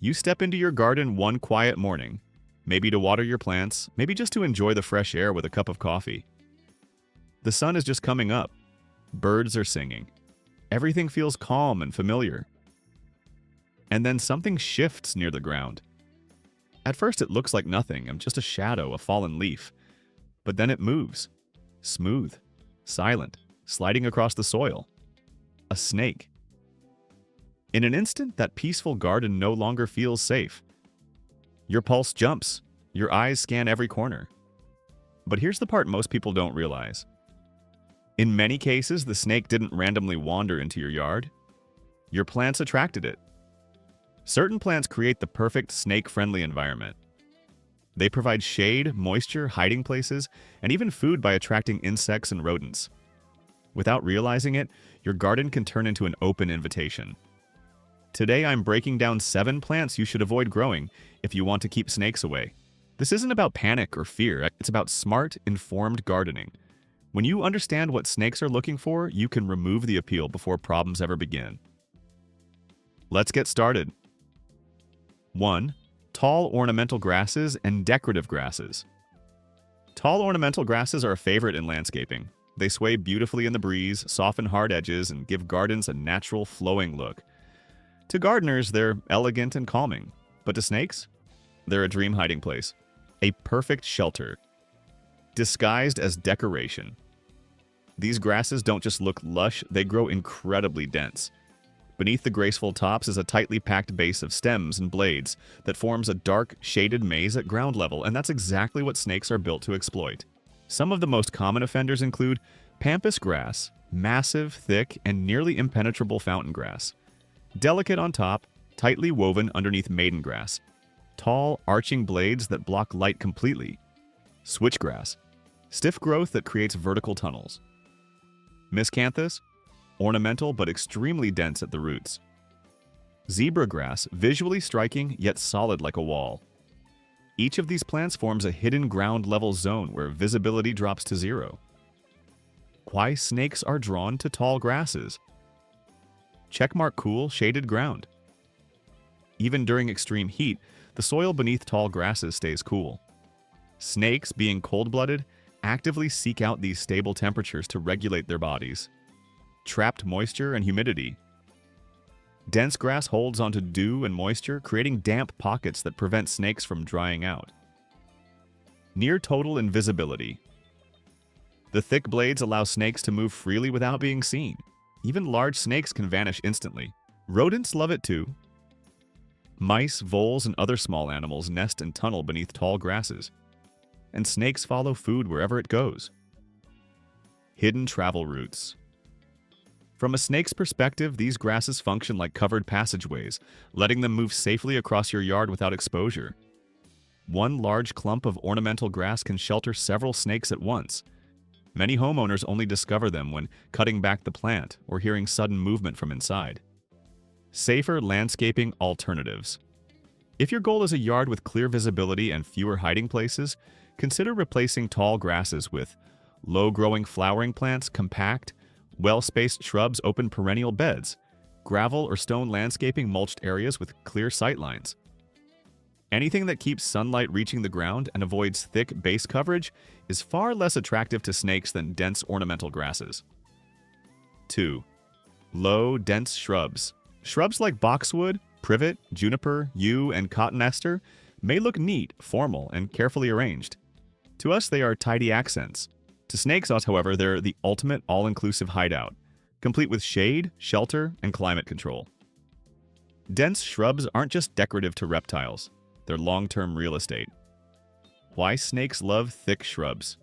You step into your garden one quiet morning, maybe to water your plants, maybe just to enjoy the fresh air with a cup of coffee. The sun is just coming up. Birds are singing. Everything feels calm and familiar. And then something shifts near the ground. At first it looks like nothing, just a shadow, a fallen leaf. But then it moves. Smooth, silent, sliding across the soil. A snake. In an instant, that peaceful garden no longer feels safe. Your pulse jumps. Your eyes scan every corner. But here's the part most people don't realize. In many cases, the snake didn't randomly wander into your yard. Your plants attracted it. Certain plants create the perfect snake-friendly environment. They provide shade, moisture, hiding places, and even food by attracting insects and rodents. Without realizing it, your garden can turn into an open invitation. Today, I'm breaking down 7 plants you should avoid growing if you want to keep snakes away. This isn't about panic or fear, it's about smart, informed gardening. When you understand what snakes are looking for, you can remove the appeal before problems ever begin. Let's get started. 1. Tall ornamental grasses and decorative grasses. Tall ornamental grasses are a favorite in landscaping. They sway beautifully in the breeze, soften hard edges, and give gardens a natural, flowing look. To gardeners, they're elegant and calming. But to snakes? They're a dream hiding place. A perfect shelter. Disguised as decoration. These grasses don't just look lush, they grow incredibly dense. Beneath the graceful tops is a tightly packed base of stems and blades that forms a dark, shaded maze at ground level, and that's exactly what snakes are built to exploit. Some of the most common offenders include pampas grass, massive, thick, and nearly impenetrable fountain grass. Delicate on top, tightly woven underneath maiden grass. Tall, arching blades that block light completely. Switchgrass, stiff growth that creates vertical tunnels. Miscanthus, ornamental but extremely dense at the roots. Zebra grass, visually striking yet solid like a wall. Each of these plants forms a hidden ground-level zone where visibility drops to 0. Why snakes are drawn to tall grasses? Checkmark cool, shaded ground. Even during extreme heat, the soil beneath tall grasses stays cool. Snakes, being cold-blooded, actively seek out these stable temperatures to regulate their bodies. Trapped moisture and humidity. Dense grass holds onto dew and moisture, creating damp pockets that prevent snakes from drying out. Near total invisibility. The thick blades allow snakes to move freely without being seen. Even large snakes can vanish instantly. Rodents love it too. Mice, voles, and other small animals nest and tunnel beneath tall grasses. And snakes follow food wherever it goes. Hidden travel routes. From a snake's perspective, these grasses function like covered passageways, letting them move safely across your yard without exposure. One large clump of ornamental grass can shelter several snakes at once. Many homeowners only discover them when cutting back the plant or hearing sudden movement from inside. Safer landscaping alternatives. If your goal is a yard with clear visibility and fewer hiding places, consider replacing tall grasses with low-growing flowering plants, compact, well-spaced shrubs, open perennial beds, gravel or stone landscaping, mulched areas with clear sightlines. Anything that keeps sunlight reaching the ground and avoids thick base coverage is far less attractive to snakes than dense ornamental grasses. 2. Low, dense shrubs. Shrubs like boxwood, privet, juniper, yew, and cotton ester may look neat, formal, and carefully arranged. To us, they are tidy accents. To snakes, however, they're the ultimate all-inclusive hideout, complete with shade, shelter, and climate control. Dense shrubs aren't just decorative to reptiles. They're long-term real estate. Why snakes love thick shrubs.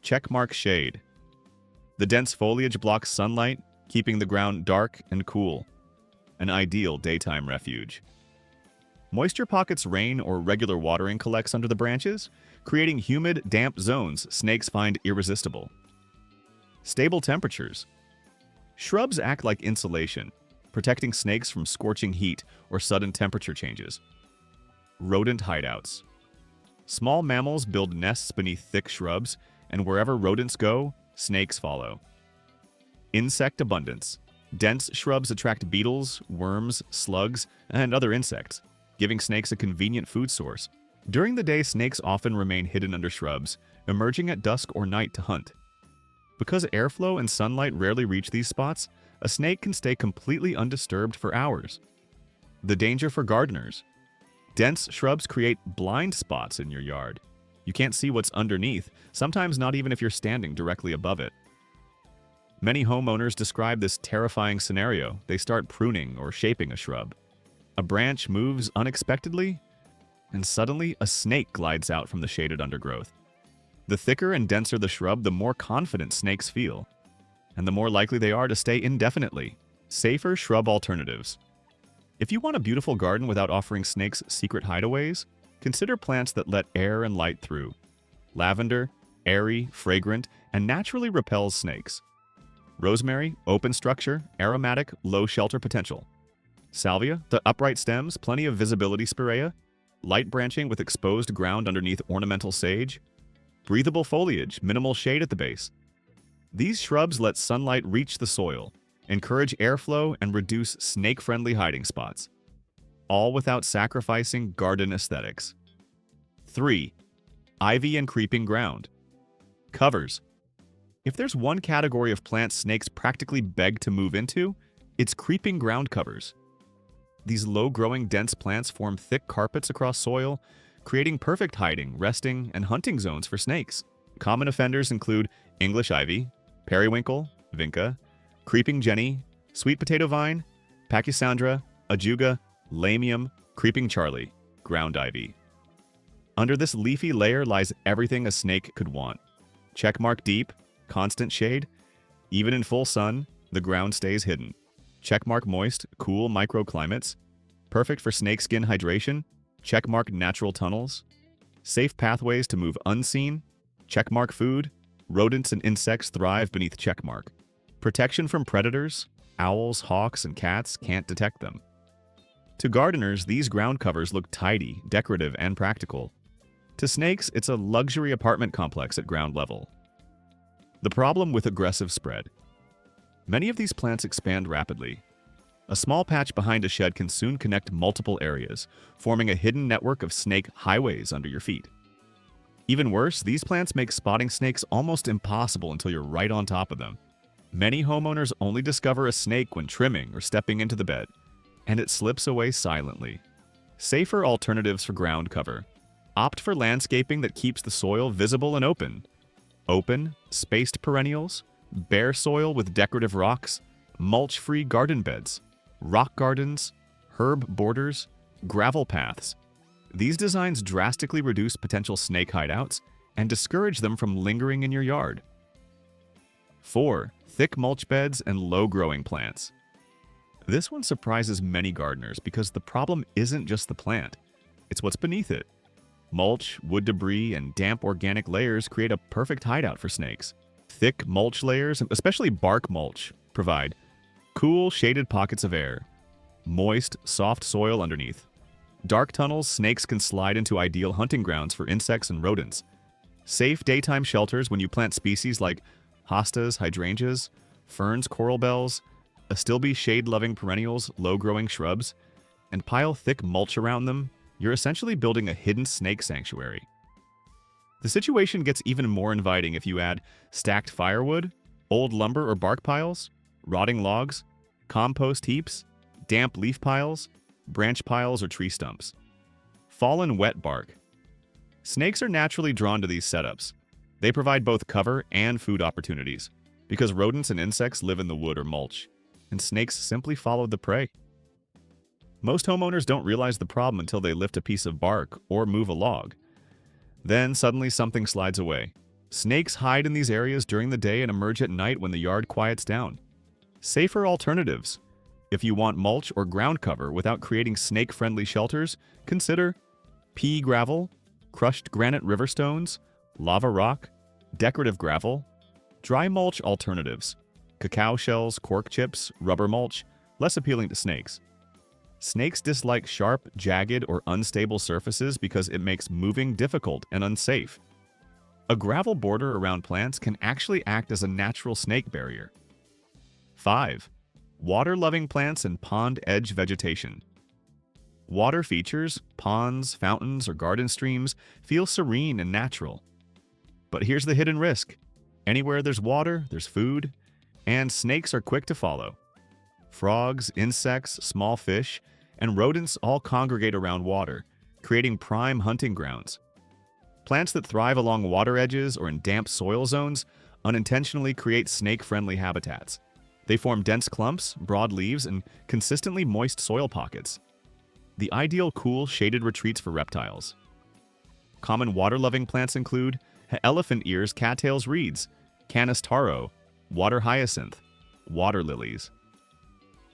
Checkmark shade. The dense foliage blocks sunlight, keeping the ground dark and cool. An ideal daytime refuge. Moisture pockets rain or regular watering collects under the branches, creating humid, damp zones snakes find irresistible. Stable temperatures. Shrubs act like insulation, protecting snakes from scorching heat or sudden temperature changes. Rodent hideouts. Small mammals build nests beneath thick shrubs, and wherever rodents go, snakes follow. Insect abundance. Dense shrubs attract beetles, worms, slugs, and other insects, giving snakes a convenient food source. During the day, snakes often remain hidden under shrubs, emerging at dusk or night to hunt. Because airflow and sunlight rarely reach these spots, a snake can stay completely undisturbed for hours. The danger for gardeners. Dense shrubs create blind spots in your yard. You can't see what's underneath, sometimes not even if you're standing directly above it. Many homeowners describe this terrifying scenario. They start pruning or shaping a shrub. A branch moves unexpectedly, and suddenly a snake glides out from the shaded undergrowth. The thicker and denser the shrub, the more confident snakes feel, and the more likely they are to stay indefinitely. Safer shrub alternatives. If you want a beautiful garden without offering snakes secret hideaways, consider plants that let air and light through. Lavender, airy, fragrant, and naturally repels snakes. Rosemary, open structure, aromatic, low shelter potential. Salvia, the upright stems, plenty of visibility spirea. Light branching with exposed ground underneath ornamental sage. Breathable foliage, minimal shade at the base. These shrubs let sunlight reach the soil, encourage airflow, and reduce snake-friendly hiding spots, all without sacrificing garden aesthetics. 3. Ivy and creeping ground. Covers. If there's one category of plants snakes practically beg to move into, it's creeping ground covers. These low-growing, dense plants form thick carpets across soil, creating perfect hiding, resting, and hunting zones for snakes. Common offenders include English ivy, periwinkle, vinca, creeping jenny, sweet potato vine, pachysandra, ajuga, lamium, creeping charlie, ground ivy. Under this leafy layer lies everything a snake could want. Checkmark deep, constant shade. Even in full sun, the ground stays hidden. Checkmark moist, cool microclimates. Perfect for snakeskin hydration. Checkmark natural tunnels. Safe pathways to move unseen. Checkmark food. Rodents and insects thrive beneath checkmark. Protection from predators. Owls, hawks, and cats can't detect them. To gardeners, these ground covers look tidy, decorative, and practical. To snakes, it's a luxury apartment complex at ground level. The problem with aggressive spread. Many of these plants expand rapidly. A small patch behind a shed can soon connect multiple areas, forming a hidden network of snake highways under your feet. Even worse, these plants make spotting snakes almost impossible until you're right on top of them. Many homeowners only discover a snake when trimming or stepping into the bed, and it slips away silently. Safer alternatives for ground cover. Opt for landscaping that keeps the soil visible and open. Open, spaced perennials, bare soil with decorative rocks, mulch-free garden beds, rock gardens, herb borders, gravel paths. These designs drastically reduce potential snake hideouts and discourage them from lingering in your yard. 4. Thick mulch beds and low-growing plants. This one surprises many gardeners because the problem isn't just the plant, it's what's beneath it. Mulch, wood debris, and damp organic layers create a perfect hideout for snakes. Thick mulch layers, especially bark mulch, provide cool, shaded pockets of air, moist, soft soil underneath. Dark tunnels snakes can slide into ideal hunting grounds for insects and rodents. Safe daytime shelters when you plant species like hostas, hydrangeas, ferns, coral bells, astilbe shade-loving perennials, low-growing shrubs, and pile thick mulch around them. You're essentially building a hidden snake sanctuary. The situation gets even more inviting if you add stacked firewood, old lumber or bark piles, rotting logs, compost heaps, damp leaf piles, branch piles, or tree stumps. Fallen wet bark. Snakes are naturally drawn to these setups. They provide both cover and food opportunities because rodents and insects live in the wood or mulch, and snakes simply follow the prey. Most homeowners don't realize the problem until they lift a piece of bark or move a log. Then suddenly something slides away. Snakes hide in these areas during the day and emerge at night when the yard quiets down. Safer alternatives. If you want mulch or ground cover without creating snake-friendly shelters, consider pea gravel, crushed granite river stones, lava rock, decorative gravel, dry mulch alternatives, cacao shells, cork chips, rubber mulch, less appealing to snakes. Snakes dislike sharp, jagged, or unstable surfaces because it makes moving difficult and unsafe. A gravel border around plants can actually act as a natural snake barrier. 5. Water-loving plants and pond edge vegetation. Water features, ponds, fountains, or garden streams feel serene and natural. But here's the hidden risk. Anywhere there's water, there's food, and snakes are quick to follow. Frogs, insects, small fish, and rodents all congregate around water, creating prime hunting grounds. Plants that thrive along water edges or in damp soil zones unintentionally create snake-friendly habitats. They form dense clumps, broad leaves, and consistently moist soil pockets. The ideal cool, shaded retreats for reptiles. Common water-loving plants include elephant ears, cattails, reeds, canis taro, water hyacinth, water lilies.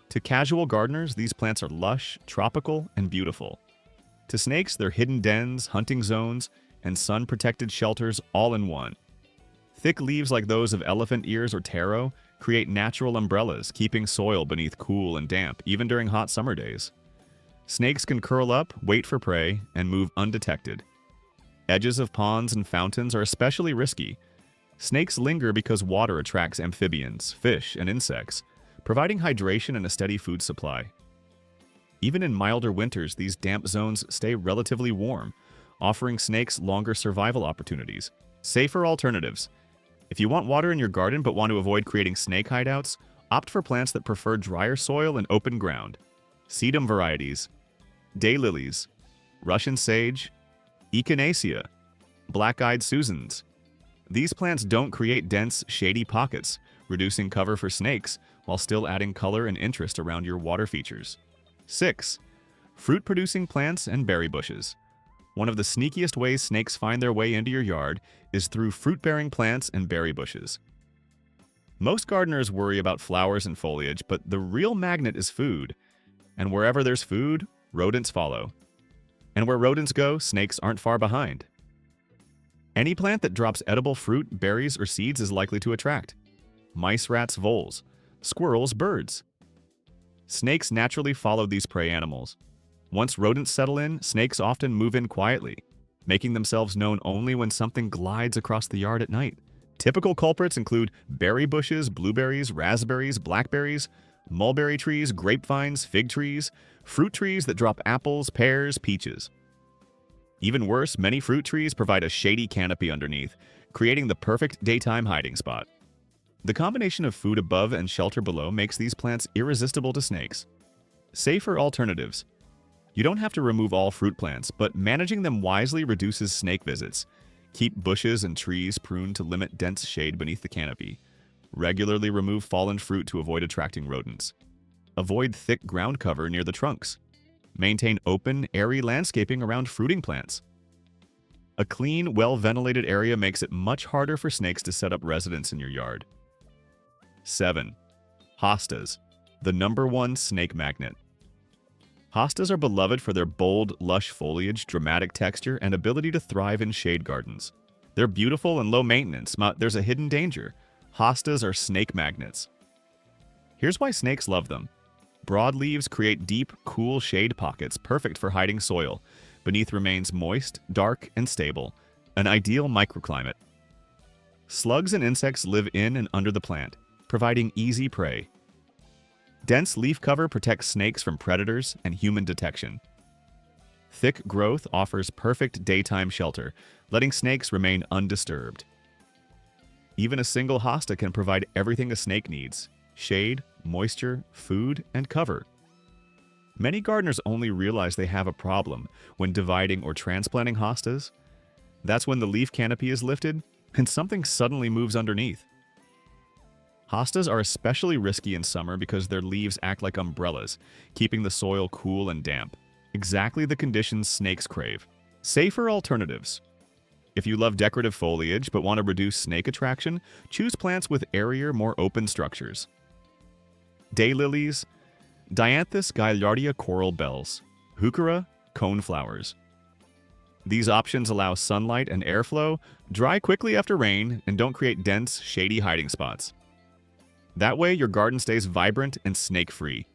To casual gardeners, these plants are lush, tropical, and beautiful. To snakes, they're hidden dens, hunting zones, and sun-protected shelters all in one. Thick leaves like those of elephant ears or taro create natural umbrellas, keeping soil beneath cool and damp, even during hot summer days. Snakes can curl up, wait for prey, and move undetected. Edges of ponds and fountains are especially risky. Snakes linger because water attracts amphibians, fish, and insects, providing hydration and a steady food supply. Even in milder winters, these damp zones stay relatively warm, offering snakes longer survival opportunities. Safer alternatives. If you want water in your garden but want to avoid creating snake hideouts, opt for plants that prefer drier soil and open ground. Sedum varieties, daylilies, Russian sage, echinacea, black-eyed Susans. These plants don't create dense, shady pockets, reducing cover for snakes while still adding color and interest around your water features. 6. Fruit-producing plants and berry bushes. One of the sneakiest ways snakes find their way into your yard is through fruit-bearing plants and berry bushes. Most gardeners worry about flowers and foliage, but the real magnet is food. And wherever there's food, rodents follow. And where rodents go, snakes aren't far behind. Any plant that drops edible fruit, berries, or seeds is likely to attract mice, rats, voles, squirrels, birds. Snakes naturally follow these prey animals. Once rodents settle in, snakes often move in quietly, making themselves known only when something glides across the yard at night. Typical culprits include berry bushes, blueberries, raspberries, blackberries, mulberry trees, grapevines, fig trees, fruit trees that drop apples, pears, peaches. Even worse, many fruit trees provide a shady canopy underneath, creating the perfect daytime hiding spot. The combination of food above and shelter below makes these plants irresistible to snakes. Safer alternatives. You don't have to remove all fruit plants, but managing them wisely reduces snake visits. Keep bushes and trees pruned to limit dense shade beneath the canopy. Regularly remove fallen fruit to avoid attracting rodents. Avoid thick ground cover near the trunks. Maintain open, airy landscaping around fruiting plants. A clean, well-ventilated area makes it much harder for snakes to set up residence in your yard. 7. Hostas, the #1 snake magnet. Hostas are beloved for their bold, lush foliage, dramatic texture, and ability to thrive in shade gardens. They're beautiful and low maintenance, but there's a hidden danger. Hostas are snake magnets. Here's why snakes love them. Broad leaves create deep, cool shade pockets perfect for hiding soil. Beneath remains moist, dark, and stable, an ideal microclimate. Slugs and insects live in and under the plant, providing easy prey. Dense leaf cover protects snakes from predators and human detection. Thick growth offers perfect daytime shelter, letting snakes remain undisturbed. Even a single hosta can provide everything a snake needs: shade, moisture, food, and cover. Many gardeners only realize they have a problem when dividing or transplanting hostas. That's when the leaf canopy is lifted and something suddenly moves underneath. Hostas are especially risky in summer because their leaves act like umbrellas, keeping the soil cool and damp. Exactly the conditions snakes crave. Safer alternatives. If you love decorative foliage but want to reduce snake attraction, choose plants with airier, more open structures. Daylilies, Dianthus gaillardia coral bells, Heuchera, coneflowers. These options allow sunlight and airflow, dry quickly after rain, and don't create dense, shady hiding spots. That way, your garden stays vibrant and snake-free,